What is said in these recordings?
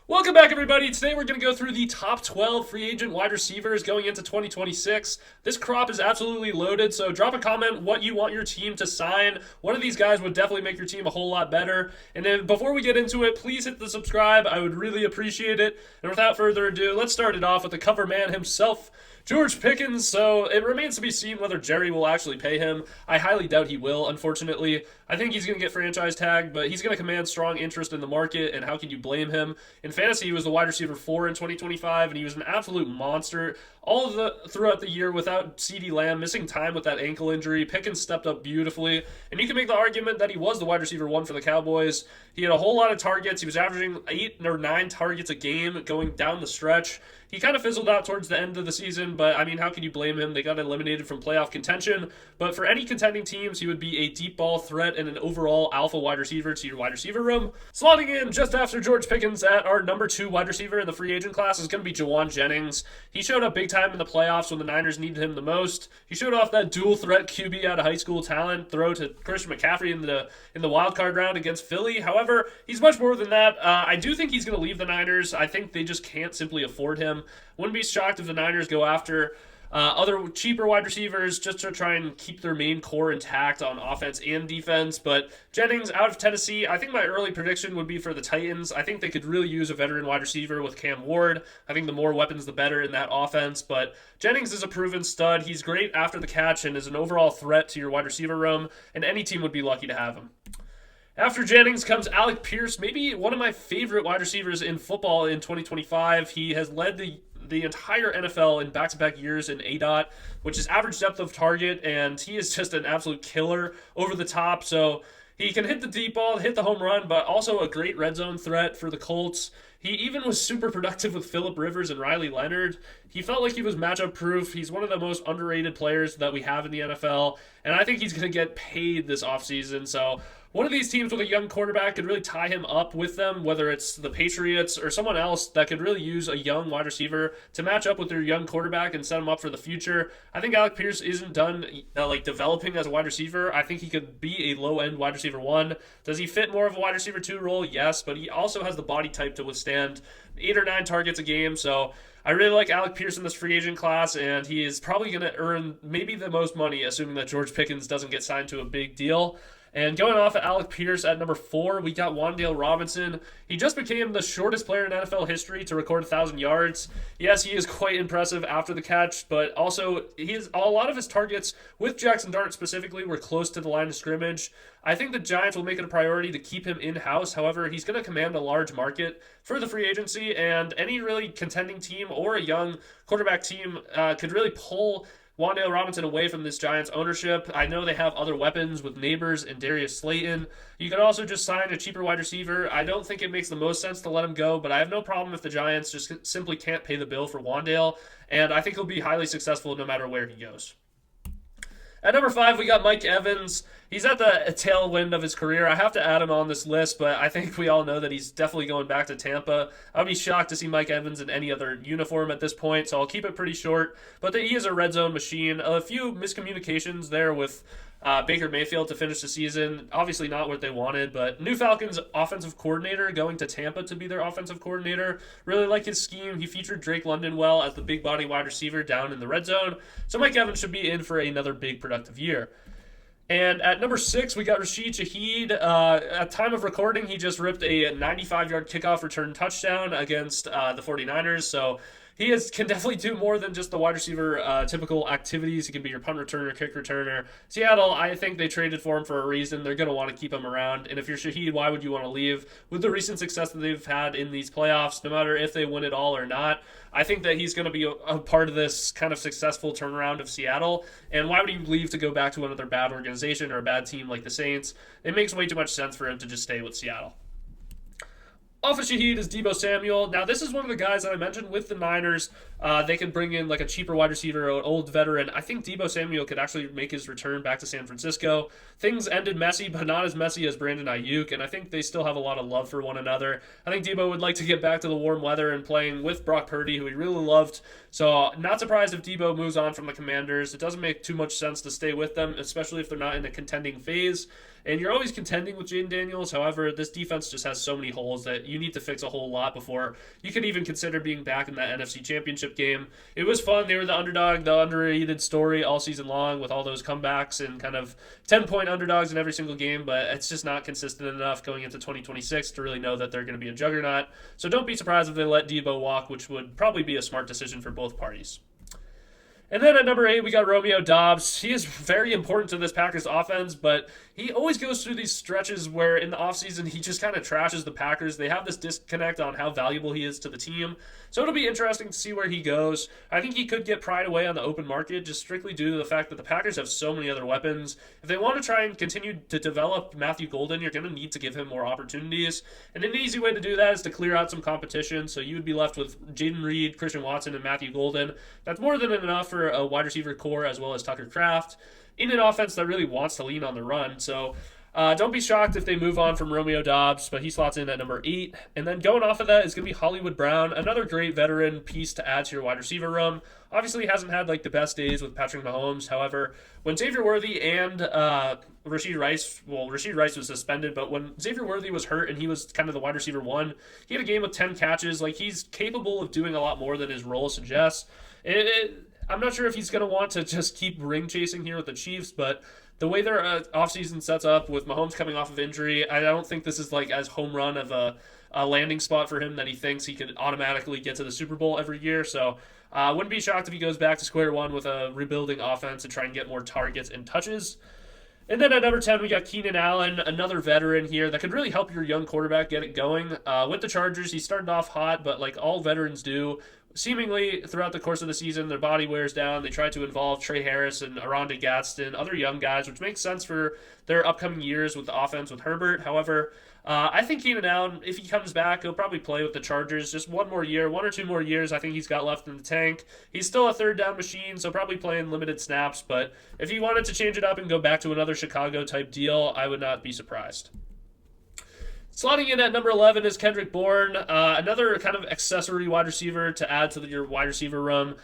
Welcome back, everybody. Today we're going to go through the top 12 free agent wide receivers going into 2026. This crop is absolutely loaded, so drop a comment what you want your team to sign. One of these guys would definitely make your team a whole lot better. And then before we get into it, please hit the subscribe. I would really appreciate it. And without further ado, let's start it off with the cover man himself, George Pickens. So it remains to be seen whether Jerry will actually pay him. I highly doubt he will, unfortunately. I think he's going to get franchise tagged, but he's going to command strong interest in the market, and how can you blame him? In fantasy, he was the wide receiver 4 in 2025, and he was an absolute monster throughout the year without CeeDee Lamb missing time with that ankle injury. Pickens stepped up beautifully, and you can make the argument that he was the wide receiver 1 for the Cowboys. He had a whole lot of targets. He was averaging 8 or 9 targets a game going down the stretch. He kind of fizzled out towards the end of the season, but I mean, how can you blame him? They got eliminated from playoff contention, but for any contending teams, he would be a deep ball threat and an overall alpha wide receiver to your wide receiver room. Slotting in just after George Pickens at our number 2 wide receiver in the free agent class is going to be Juwan Jennings. He showed up big time in the playoffs when the Niners needed him the most. He showed off that dual threat QB out of high school talent throw to Christian McCaffrey in the wild card round against Philly. However, he's much more than that. I do think he's going to leave the Niners. I think they just can't simply afford him. Wouldn't be shocked if the Niners go after other cheaper wide receivers just to try and keep their main core intact on offense and defense. But Jennings out of Tennessee, I think my early prediction would be for the Titans. I think they could really use a veteran wide receiver with Cam Ward. I think the more weapons, the better in that offense. But Jennings is a proven stud. He's great after the catch and is an overall threat to your wide receiver room, and any team would be lucky to have him. After Jennings comes Alec Pierce, maybe one of my favorite wide receivers in football in 2025. He has led the entire NFL in back-to-back years in ADOT, which is average depth of target, and he is just an absolute killer over the top. So he can hit the deep ball, hit the home run, but also a great red zone threat for the Colts. He even was super productive with Phillip Rivers and Riley Leonard. He felt like he was matchup proof. He's one of the most underrated players that we have in the NFL, and I think he's going to get paid this offseason. So one of these teams with a young quarterback could really tie him up with them, whether it's the Patriots or someone else that could really use a young wide receiver to match up with their young quarterback and set him up for the future. I think Alec Pierce isn't done developing as a wide receiver. I think he could be a low-end wide receiver 1. Does he fit more of a wide receiver 2 role? Yes, but he also has the body type to withstand 8 or 9 targets a game. So I really like Alec Pierce in this free agent class, and he is probably going to earn maybe the most money, assuming that George Pickens doesn't get signed to a big deal. And going off at Alec Pierce at number 4, we got Wan'Dale Robinson. He just became the shortest player in NFL history to record 1,000 yards. Yes, he is quite impressive after the catch, but also a lot of his targets with Jackson Dart specifically were close to the line of scrimmage. I think the Giants will make it a priority to keep him in-house. However, he's going to command a large market for the free agency, and any really contending team or a young quarterback team could really pull Wan'Dale Robinson away from this Giants ownership. I know they have other weapons with Neighbors and Darius Slayton. You could also just sign a cheaper wide receiver. I don't think it makes the most sense to let him go, but I have no problem if the Giants just simply can't pay the bill for Wan'Dale, and I think he'll be highly successful no matter where he goes. At number 5, we got Mike Evans. He's at the tailwind of his career. I have to add him on this list, but I think we all know that he's definitely going back to Tampa. I'd be shocked to see Mike Evans in any other uniform at this point, so I'll keep it pretty short. But he is a red zone machine. A few miscommunications there with Baker Mayfield to finish the season. Obviously not what they wanted, but new Falcons offensive coordinator going to Tampa to be their offensive coordinator. Really like his scheme. He featured Drake London well as the big body wide receiver down in the red zone. So Mike Evans should be in for another big productive year. And at number 6, we got Rashid Shaheed. At time of recording, he just ripped a 95-yard kickoff return touchdown against the 49ers. So he can definitely do more than just the wide receiver typical activities. He can be your punt returner, kick returner. Seattle, I think they traded for him for a reason. They're going to want to keep him around. And if you're Shaheed, why would you want to leave? With the recent success that they've had in these playoffs, no matter if they win it all or not, I think that he's going to be a part of this kind of successful turnaround of Seattle. And why would he leave to go back to another bad organization or a bad team like the Saints? It makes way too much sense for him to just stay with Seattle. Off of Shaheed is Deebo Samuel. Now, this is one of the guys that I mentioned with the Niners. They can bring in like a cheaper wide receiver or an old veteran. I think Deebo Samuel could actually make his return back to San Francisco. Things ended messy, but not as messy as Brandon Ayuk, and I think they still have a lot of love for one another. I think Deebo would like to get back to the warm weather and playing with Brock Purdy, who he really loved. So not surprised if Deebo moves on from the Commanders. It doesn't make too much sense to stay with them, especially if they're not in a contending phase. and you're always contending with Jaden Daniels. However, this defense just has so many holes that you need to fix a whole lot before you could even consider being back in that NFC Championship game. It was fun. They were the underdog, the underrated story all season long with all those comebacks and kind of 10-point underdogs in every single game, but it's just not consistent enough going into 2026 to really know that they're going to be a juggernaut. So don't be surprised if they let Debo walk, which would probably be a smart decision for both parties. And then at number 8, we got Romeo Doubs. He is very important to this Packers offense, but he always goes through these stretches where in the offseason he just kind of trashes the Packers. They have this disconnect on how valuable he is to the team. So it'll be interesting to see where he goes. I think he could get pried away on the open market just strictly due to the fact that the Packers have so many other weapons. If they want to try and continue to develop Matthew Golden, you're going to need to give him more opportunities. And an easy way to do that is to clear out some competition. So you would be left with Jaden Reed, Christian Watson, and Matthew Golden. That's more than enough for a wide receiver core as well as Tucker Kraft in an offense that really wants to lean on the run. So don't be shocked if they move on from Romeo Doubs, but he slots in at number 8. And then going off of that is going to be Hollywood Brown, another great veteran piece to add to your wide receiver room. Obviously, he hasn't had like the best days with Patrick Mahomes. However, when Xavier Worthy and Rashid Rice was suspended, but when Xavier Worthy was hurt and he was kind of the wide receiver 1, he had a game with 10 catches. Like, he's capable of doing a lot more than his role suggests. I'm not sure if he's going to want to just keep ring chasing here with the Chiefs, but the way their offseason sets up with Mahomes coming off of injury, I don't think this is like as home run of a landing spot for him that he thinks he could automatically get to the Super Bowl every year. So wouldn't be shocked if he goes back to square one with a rebuilding offense and try and get more targets and touches. And then at number 10, we got Keenan Allen, another veteran here that could really help your young quarterback get it going. With the Chargers, he started off hot, but like all veterans do, seemingly throughout the course of the season, their body wears down. They try to involve Trey Harris and Aronde Gadsden, other young guys, which makes sense for their upcoming years with the offense with Herbert. However, I think Keenan Allen, if he comes back, he'll probably play with the Chargers just one or two more years. I think he's got left in the tank. He's still a third down machine, so probably playing limited snaps. But if he wanted to change it up and go back to another Chicago type deal, I would not be surprised. Slotting in at number 11 is Kendrick Bourne, another kind of accessory wide receiver to add to your wide receiver room.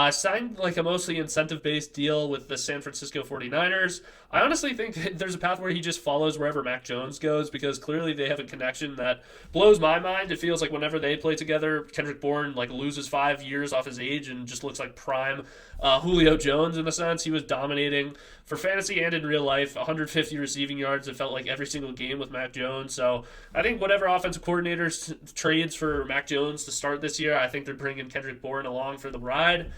Signed like a mostly incentive-based deal with the San Francisco 49ers. I honestly think there's a path where he just follows wherever Mac Jones goes because clearly they have a connection that blows my mind. It feels like whenever they play together, Kendrick Bourne like loses 5 years off his age and just looks like prime Julio Jones in a sense. He was dominating for fantasy and in real life, 150 receiving yards. It felt like every single game with Mac Jones. So I think whatever offensive coordinators trades for Mac Jones to start this year, I think they're bringing Kendrick Bourne along for the ride.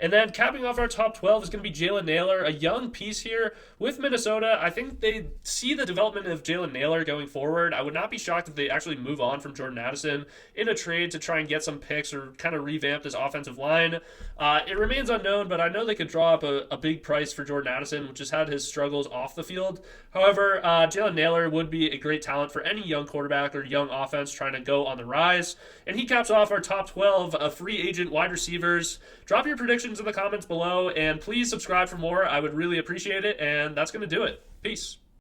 And then capping off our top 12 is going to be Jalen Nailor, a young piece here with Minnesota. I think they see the development of Jalen Nailor going forward. I would not be shocked if they actually move on from Jordan Addison in a trade to try and get some picks or kind of revamp this offensive line. It remains unknown, but I know they could draw up a big price for Jordan Addison, which has had his struggles off the field. However, Jalen Nailor would be a great talent for any young quarterback or young offense trying to go on the rise. And he caps off our top 12 of free agent wide receivers. Drop your predictions in the comments below, and please subscribe for more. I would really appreciate it, and that's going to do it. Peace.